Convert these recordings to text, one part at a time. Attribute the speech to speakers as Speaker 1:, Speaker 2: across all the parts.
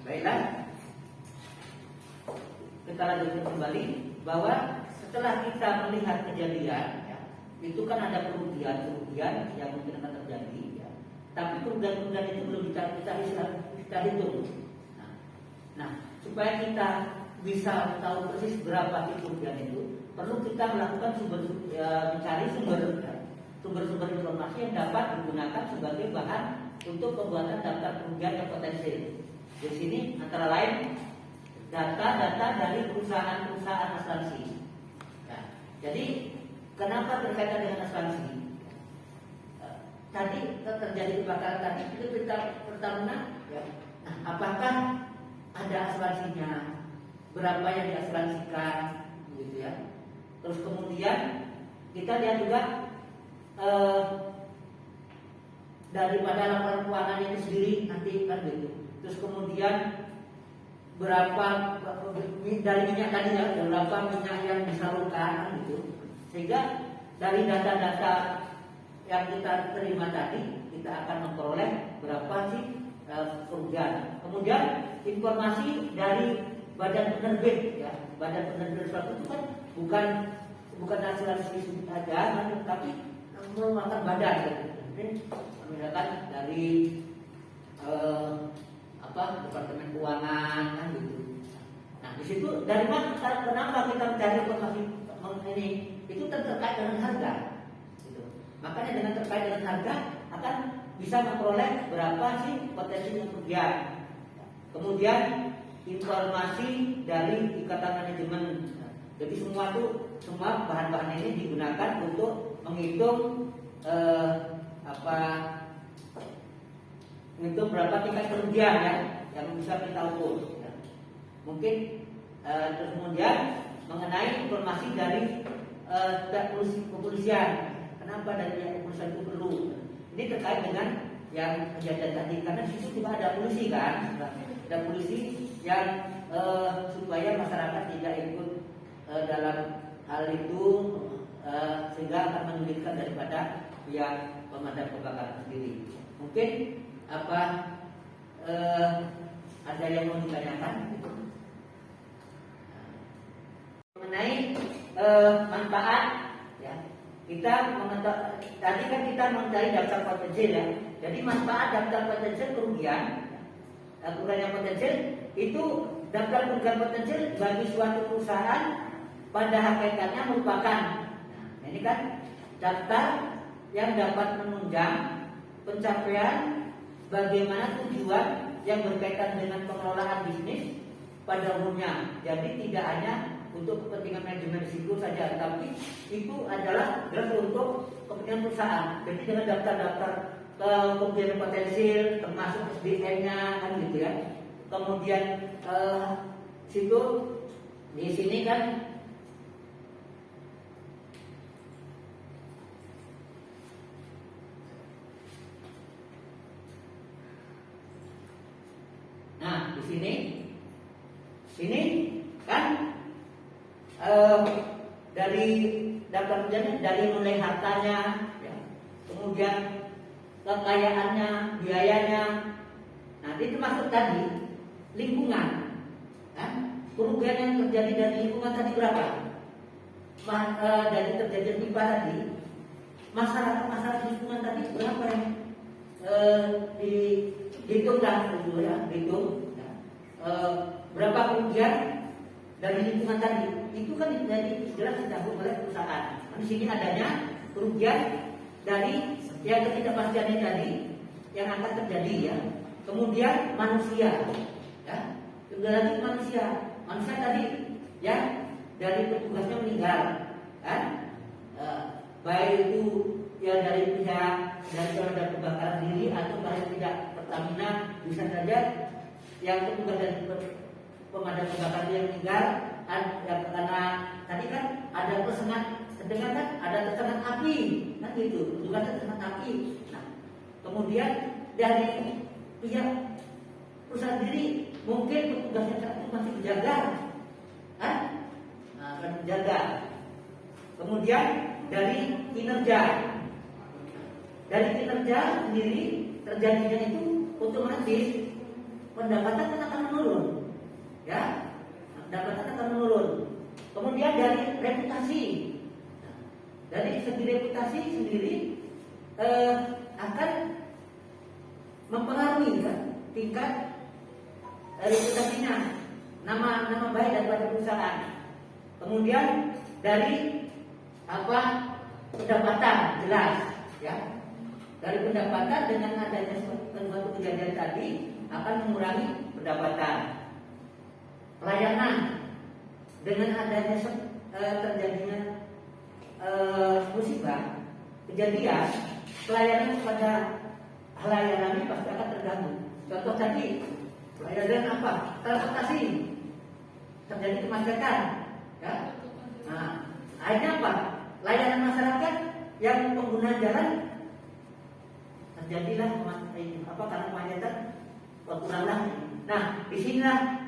Speaker 1: Baiklah, kita lanjutkan kembali bahwa setelah kita melihat kejadian, ya, itu kan ada kerugian yang mungkin akan terjadi, ya. Tapi kerugian itu belum kita hitung. Nah, supaya kita bisa tahu persis berapa kerugian itu, perlu kita melakukan mencari sumber-sumber informasi yang dapat digunakan sebagai bahan untuk pembuatan daftar kerugian yang potensial. Di sini antara lain data-data dari perusahaan-perusahaan asuransi. Ya, jadi kenapa berkaitan dengan asuransi? Tadi terjadi kebakaran tadi itu kita pertamina. Ya. Nah, apakah ada asuransinya? Berapa yang diasuransikan? Gitu ya. Terus kemudian kita lihat juga daripada laporan keuangan itu sendiri nanti kan gitu. Terus kemudian berapa dari minyak tadi ya, berapa minyak yang disalurkan gitu. Sehingga dari data-data yang kita terima tadi kita akan memperoleh berapa sih kerugian. Kemudian informasi dari badan penerbit ya, badan penerbit suatu itu kan bukan asuransi saja, tapi merupakan badan ya. Misalkan dari Departemen Keuangan kan gitu. Nah di situ dari mana kenapa kita mencari informasi ini? Itu terkait dengan harga. Gitu. Makanya dengan terkait dengan harga akan bisa memperoleh berapa sih potensi kerugian. Kemudian informasi dari ikatan manajemen. Jadi semua bahan-bahan ini digunakan untuk menghitung itu berapa tingkat kerugian ya yang bisa kita ukur. Ya. Mungkin terus kemudian mengenai informasi dari kepolisian. Kenapa dari pihak kepolisian itu perlu? Ini terkait dengan yang kejadian tadi karena di situ juga ada polisi kan, ada polisi yang supaya masyarakat tidak ikut dalam hal itu sehingga akan menyulitkan daripada pihak pemadam kebakaran sendiri. Mungkin ada yang mau ditanyakan mengenai manfaat ya. Tadi kan kita mencari daftar potensial ya. Jadi manfaat daftar potensial kerugian yang potensial itu daftar kerugian potensial bagi suatu perusahaan pada hakikatnya merupakan ini kan daftar yang dapat menunjang pencapaian bagaimana tujuan yang berkaitan dengan pengelolaan bisnis pada umumnya. Jadi tidak hanya untuk kepentingan manajemen risiko saja, tapi itu adalah untuk kepentingan perusahaan. Jadi dengan daftar-daftar kerugian potensial termasuk SDN-nya kan gitu ya. Kemudian di sini kan sini kan dari daftar kerugian dari mulai hartanya, ya, kemudian kekayaannya, biayanya. Nah, itu termasuk tadi lingkungan, kan? Kerugian yang terjadi dari lingkungan tadi berapa? Dari terjadi pipa tadi, masyarakat lingkungan tadi berapa yang dihitung dulu ya, dihitung. Berapa kerugian dari lingkungan tadi itu kan jelas ditanggung oleh perusahaan. Di sini adanya kerugian dari yang ketidakpastian tadi yang akan terjadi ya. Kemudian manusia, ya. Lagi manusia tadi ya dari petugasnya meninggal, kan? Baik itu ya dari pihak dari pemadam kebakaran sendiri atau paling tidak Pertamina bisa saja yang petugas dari pemadam kebakaran yang meninggal karena tadi kan ada tersengat api kan gitu, petugas tersengat api. Nah, kemudian dari pihak perusahaan sendiri mungkin petugasnya saat itu masih menjaga kan, menjaga. Kemudian dari kinerja sendiri terjadinya itu otomatis pendapatan kan akan menurun, ya, pendapatan akan menurun. Kemudian dari reputasi, dari segi reputasi sendiri akan mempengaruhi kan, tingkat reputasinya, nama baik daripada perusahaan. Kemudian dari pendapatan jelas, ya. Dari pendapatan dengan adanya suatu kejadian tadi akan mengurangi pendapatan. Pelayanan dengan adanya terjadinya musibah, kejadian, pelayanan kepada halayak ini pasti akan terganggu. Contoh tadi, pelayanan apa? Transportasi, terjadi kemacetan, ya. Nah, akhirnya apa? Layanan masyarakat yang pengguna jalan terjadilah karena kemacetan berkuranglah. Nah, disinilah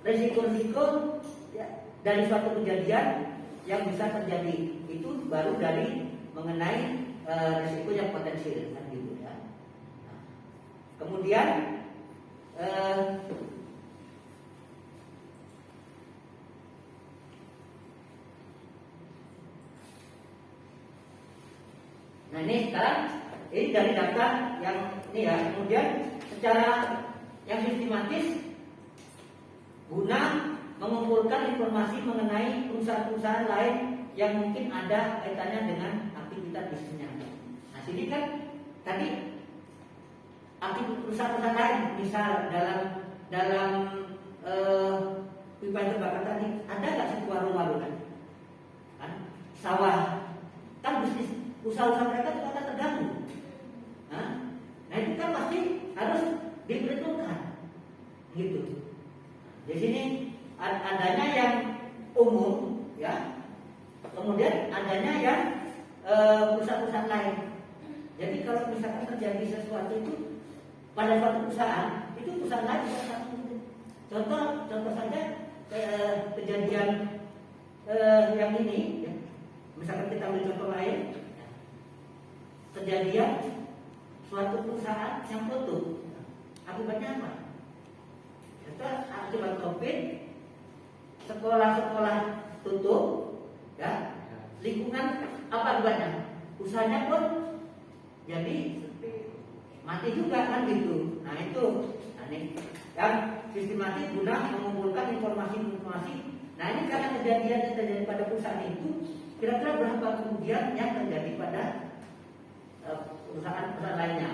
Speaker 1: risiko-risiko ya, dari suatu kejadian yang bisa terjadi itu baru dari mengenai risiko yang potensial kan gitu ya. Nah, kemudian nah ini sekarang ini dari daftar yang ini ya. Kemudian secara yang sistematis guna mengumpulkan informasi mengenai perusahaan-perusahaan lain yang mungkin ada kaitannya dengan aktivitas bisnisnya. Nah, sini kan tadi aktivitas perusahaan lain, misal dalam pipa terbakar tadi, ada nggak satu warung-warung kan? Sawah, kan bisnis usaha-usaha mereka juga akan terganggu. Nah itu kan pasti harus diperhitungkan, gitu. Di sini adanya yang umum, ya. Kemudian adanya yang perusahaan-perusahaan lain. Jadi kalau misalkan terjadi sesuatu itu pada suatu perusahaan, itu perusahaan lain juga sangat penting. Contoh saja kejadian yang ini, ya. Misalkan kita ambil contoh lain, ya. Kejadian suatu perusahaan yang tutup, akibatnya apa? Itu akibat COVID, sekolah-sekolah tutup, ya. Lingkungan apa akibatnya? Usahanya pun jadi mati juga kan gitu. Nah itu, ini yang sistematis guna mengumpulkan informasi-informasi. Nah ini karena kejadian yang terjadi pada perusahaan itu, kira-kira berapa kemudian yang terjadi pada perusahaan-perusahaan lainnya.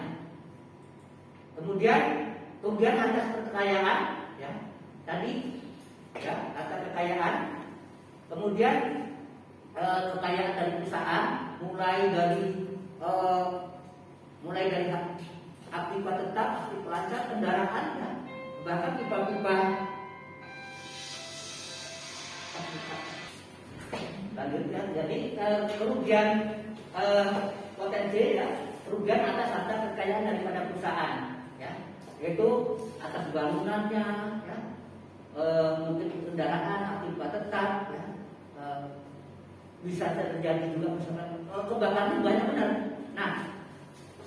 Speaker 1: Kemudian atas kekayaan, ya tadi, ya atas kekayaan. Kemudian kekayaan dari perusahaan mulai dari aktiva tetap, aktiva lancar, kendaraan, ya, bahkan pipa-pipa. Lanjut ya, jadi kerugian potensi ya, kerugian atas harta kekayaan daripada perusahaan, ya, yaitu atas bangunannya, ya, mungkin kendaraan, aktiva tetap, ya, bisa terjadi juga misalkan kebakaran banyak benar. Nah,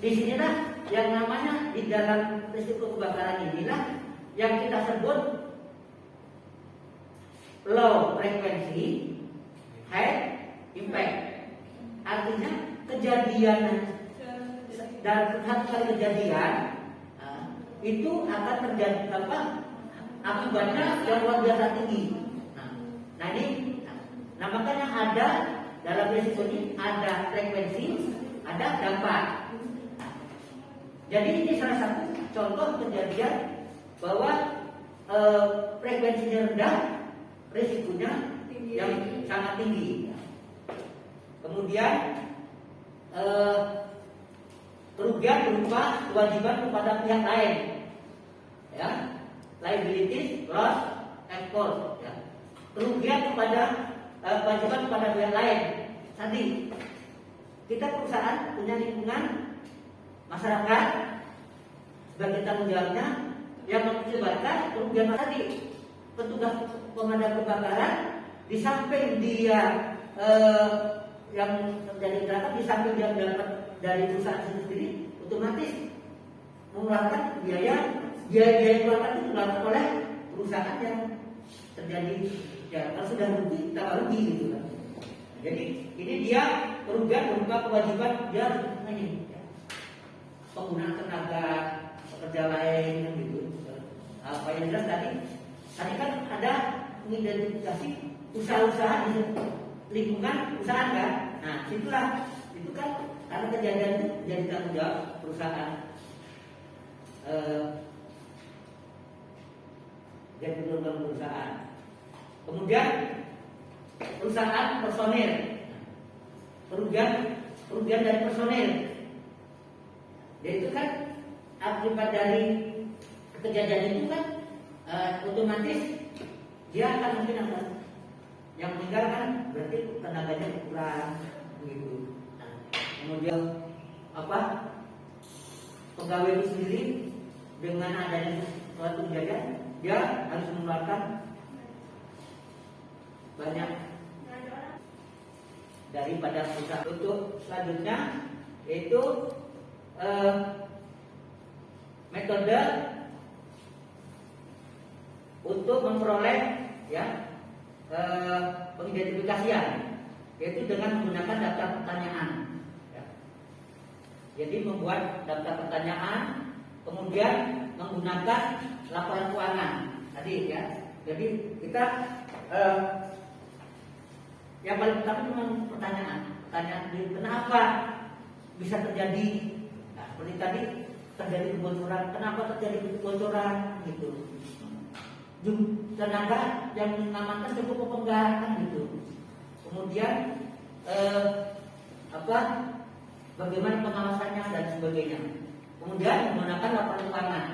Speaker 1: disinilah yang namanya di dalam risiko kebakaran inilah yang kita sebut low frequency high impact. Artinya kejadian dan satu kali kejadian itu akan terjadi akibatnya yang luar biasa tinggi. Nah ini, makanya ada dalam risiko ini ada frekuensi, ada dampak. Jadi ini salah satu contoh kejadian bahwa frekuensinya rendah, risikonya yang sangat tinggi. Kemudian kerugian berupa kewajiban kepada pihak lain, ya, liabilities, loss, and cost, ya. Kerugian kepada kewajiban kepada pihak lain. Tadi kita perusahaan punya lingkungan masyarakat sebagai tanggung jawabnya yang mengakibatkan kerugian tadi. Petugas pemadam kebakaran di samping dia yang terjadi kecelakaan, di samping dia mendapat dari perusahaan sendiri, otomatis mengeluarkan biaya yang dikeluarkan itu dilakukan oleh perusahaan yang terjadi ya kalau sudah rugi tambah rugi gitu kan. Jadi ini dia kerugian berupa kewajiban dia ini ya, penggunaan tenaga pekerja lain kan gitu. Apa yang jelas tadi kan ada mengidentifikasi usaha-usaha di lingkungan perusahaan kan. Nah itulah itu kan karena kejadian itu jadi tanggung jawab perusahaan. Dan dalam perusahaan. Kemudian perusahaan personil, kerugian dari personil. Yaitu kan akibat dari kejadian itu kan otomatis dia akan mungkin akan yang meninggal kan berarti tenaganya kurang begitu. Nah, kemudian pegawai itu sendiri dengan adanya suatu kejadian dia harus mengeluarkan banyak daripada perusahaan. Untuk selanjutnya yaitu metode untuk memperoleh ya pengidentifikasian, yaitu dengan menggunakan daftar pertanyaan ya. Jadi membuat daftar pertanyaan, kemudian menggunakan laporan keuangan tadi ya. Jadi kita yang paling pertama cuma pertanyaan kenapa bisa terjadi, nah, seperti tadi terjadi kebocoran, kenapa terjadi kebocoran gitu. Tenaga yang mengamankan cukup apa enggak kan gitu. Kemudian bagaimana pengawasannya dan sebagainya. Kemudian menggunakan laporan keuangan.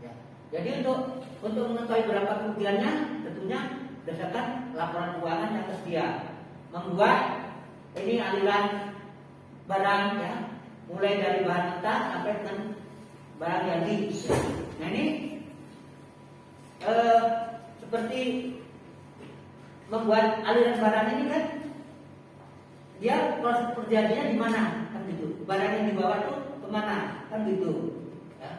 Speaker 1: Ya. Jadi untuk mengetahui berapa kerugiannya tentunya berdasarkan laporan keuangan yang tersedia. Membuat ini aliran barang ya, mulai dari bahan mentah sampai dengan barang jadi. Nah ini seperti membuat aliran barang ini kan dia proses perjanjiannya di mana kan gitu. Barang yang dibawa itu kemana kan gitu ya.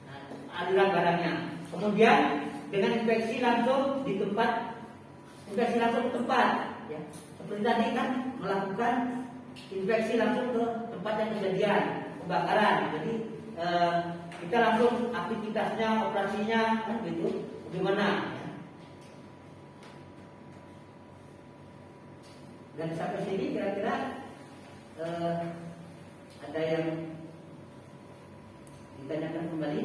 Speaker 1: Nah, aliran barangnya. Kemudian dengan inspeksi langsung di tempat, inspeksi langsung ke tempat ya. Seperti tadi kan melakukan inspeksi langsung ke tempat yang kejadian kebakaran. Jadi kita langsung aktivitasnya, operasinya kan gitu bagaimana ya. Dan sampai sini kira-kira ada yang ditanyakan kembali?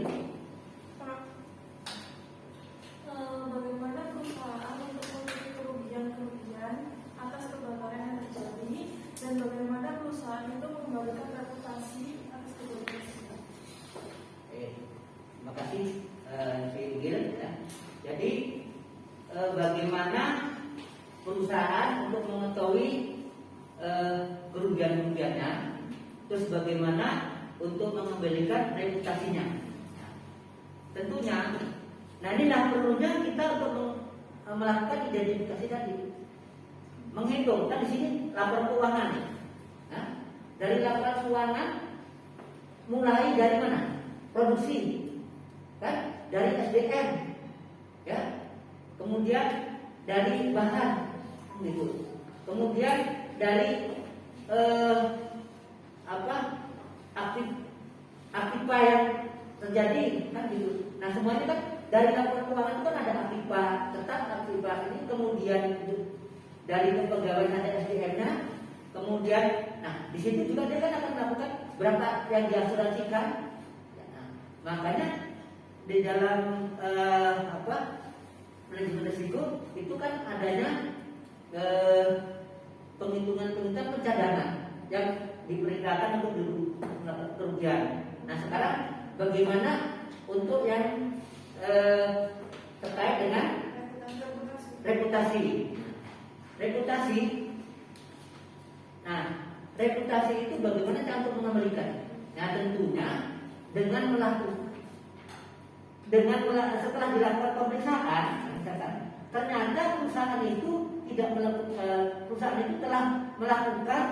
Speaker 2: Bagaimana perusahaan untuk menutupi kerugian atas kebakaran yang terjadi, dan bagaimana perusahaan itu mengembalikan reputasi atas kebakaran?
Speaker 1: Terima kasih Gil ya. Jadi bagaimana perusahaan untuk mengetahui kerugian-kerugiannya, terus bagaimana untuk mengembalikan reputasinya. Tentunya, nah inilah perlunya kita untuk melakukan identifikasi tadi, menghitung kan di sini laporan keuangan. Nah, dari laporan keuangan mulai dari mana? Produksi, kan? Dari SDM, ya. Kemudian dari bahan, gitu. Kemudian dari aktiva yang terjadi, kan gitu. Nah semuanya kan dari laporan keuangan itu kan ada aktiva tetap, aktiva ini, kemudian dari kepegawaian ada SDM-nya, kemudian, nah di situ juga dia kan akan melakukan berapa yang diasuransikan. Nah, makanya di dalam manajemen risiko itu kan adanya penghitungan pencadangan yang diperintahkan untuk melakukan kerugian. Nah sekarang bagaimana untuk yang terkait dengan reputasi. Nah reputasi itu bagaimana cara untuk mengembalikan? Nah tentunya setelah dilakukan pemeriksaan, ternyata perusahaan itu telah melakukan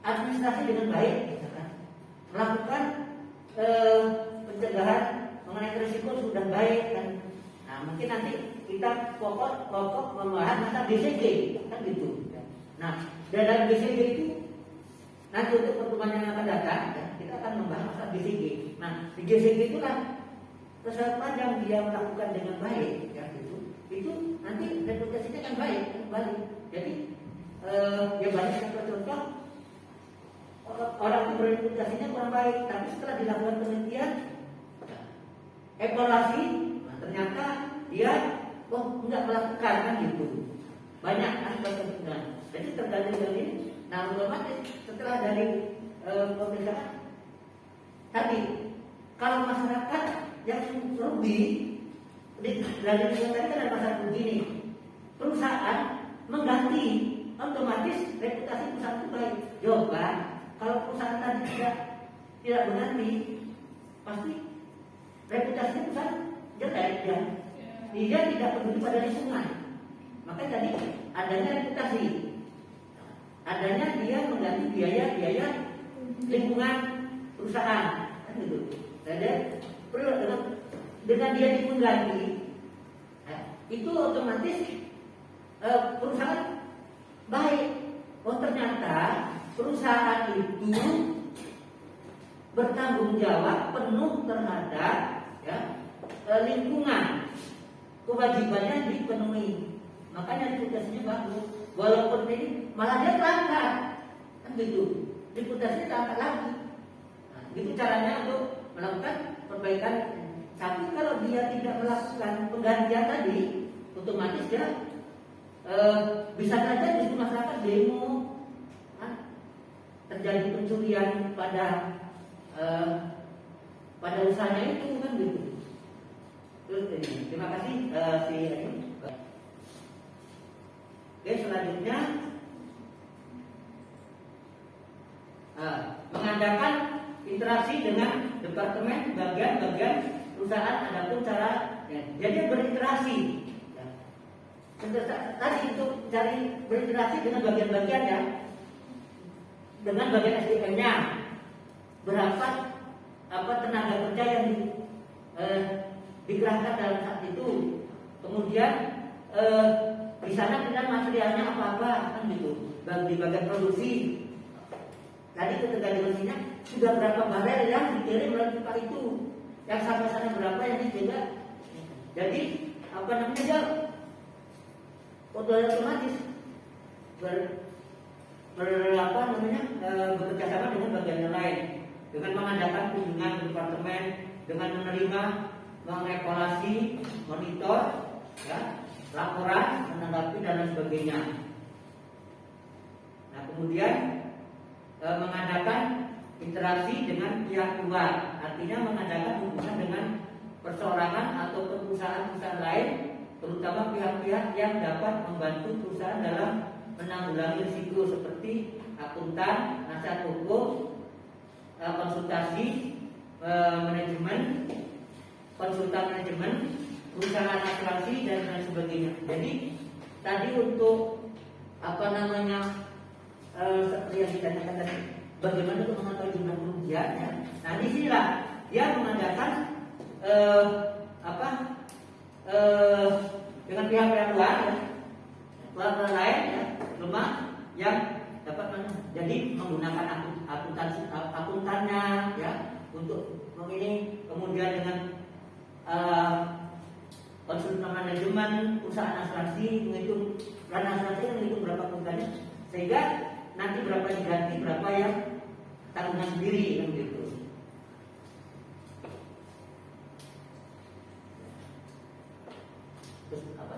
Speaker 1: administrasi dengan baik, melakukan pencegahan mengenai risiko sudah baik kan. Nah mungkin nanti kita pokok membahas masalah BCG kan gitu. Nah dalam BCG itu nanti untuk pertemuan yang akan datang ya, kita akan membahas masalah BCG. Nah di BCG itulah sepanjang dia melakukan dengan baik ya gitu, itu nanti reputasinya kan baik kembali. Jadi ya banyak contoh orang itu bereputasinya kurang baik, tapi setelah dilakukan penelitian evaluasi, nah, ternyata dia nggak melakukan kan gitu. Banyak kan nah, jadi tergantung dari nah otomatis setelah dari pemeriksaan tadi kalau masyarakat yang rugi dari yang tadi kan ada masalah rugi nih, perusahaan mengganti otomatis reputasi perusahaan itu baik. Coba kalau perusahaan tadi tidak mengganti pasti reputasinya perusahaan jelek ya. Dia tidak peduli pada lingkungan. Maka tadi adanya reputasi, adanya dia mengganti biaya lingkungan perusahaan, kan gitu. Jadi dengan dia mengganti, itu otomatis perusahaan baik. Oh ternyata perusahaan itu bertanggung jawab penuh terhadap ya, lingkungan, kewajibannya dipenuhi, makanya reputasinya bagus. Walaupun ini malah dia terangkat, kan gitu, reputasinya terangkat lagi. Nah, itu caranya untuk melakukan perbaikan. Tapi kalau dia tidak melakukan penggantian tadi, otomatis dia bisa saja justru masyarakat demo, terjadi pencurian pada usahanya itu kan gitu. Terus ini, terima kasih si ini. Oke, selanjutnya mengadakan interaksi dengan departemen bagian-bagian perusahaan, adapun cara ya, jadi berinteraksi. Ya. Tadi untuk cari berinteraksi dengan bagian-bagian ya, dengan bagian SDM-nya, berapa tenaga kerja yang dikerahkan dalam saat itu, kemudian di sana dengan materialnya apa kan gitu, di bagian produksi. Tadi ketika dimensinya sudah berapa barel yang dikirim melalui kapal itu, yang sampai sana berapa yang dijaga. Jadi otomatis bekerja sama dengan bagian yang lain, dengan mengadakan kunjungan ke departemen, dengan menerima, mengevaluasi, monitor, ya, laporan, menanggapi dan lain sebagainya. Nah kemudian mengadakan interaksi dengan pihak luar, artinya mengadakan hubungan dengan perseorangan atau perusahaan-perusahaan lain, terutama pihak-pihak yang dapat membantu perusahaan dalam menanggulangi risiko seperti akuntan, nasihat hukum, konsultasi manajemen, konsultan manajemen, perusahaan asuransi dan lain sebagainya. Jadi tadi untuk seperti yang ditanyakan tadi, bagaimana untuk mengetahui jumlah kerugian ya. Nah di sinilah dia mengadakan dengan pihak-pihak luar ya, luar lain ya, rumah yang dapat jadi menggunakan akuntannya ya untuk ini, kemudian dengan konsultan manajemen, perusahaan asuransi menghitung berapa kerugiannya, sehingga nanti berapa diganti, berapa yang tanggungan sendiri kan gitu. Terus apa